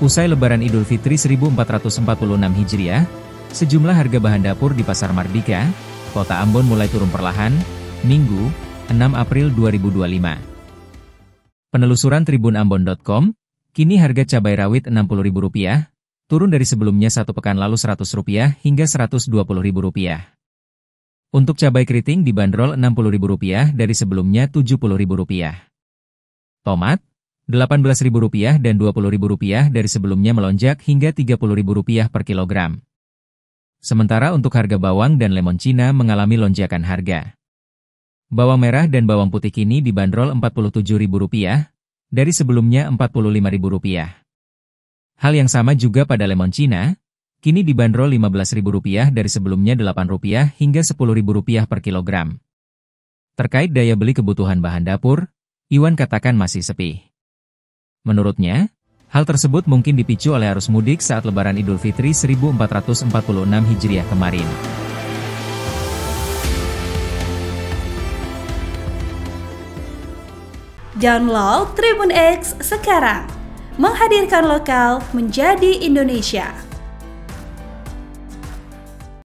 Usai Lebaran Idul Fitri 1446 Hijriah, sejumlah harga bahan dapur di Pasar Mardika, Kota Ambon mulai turun perlahan, Minggu, 6 April 2025. Penelusuran tribunambon.com, kini harga cabai rawit Rp60.000, turun dari sebelumnya satu pekan lalu Rp100 hingga Rp120.000. Untuk cabai keriting dibanderol Rp60.000 dari sebelumnya Rp70.000. Tomat, Rp18.000 dan Rp20.000 dari sebelumnya melonjak hingga Rp30.000 per kilogram. Sementara untuk harga bawang dan lemon Cina mengalami lonjakan harga. Bawang merah dan bawang putih kini dibanderol Rp47.000 dari sebelumnya Rp45.000. Hal yang sama juga pada lemon Cina, kini dibanderol Rp15.000 dari sebelumnya Rp8 hingga Rp10.000 per kilogram. Terkait daya beli kebutuhan bahan dapur, Iwan katakan masih sepi. Menurutnya, hal tersebut mungkin dipicu oleh arus mudik saat Lebaran Idul Fitri 1446 Hijriah kemarin. Download Tribun X sekarang, menghadirkan lokal menjadi Indonesia.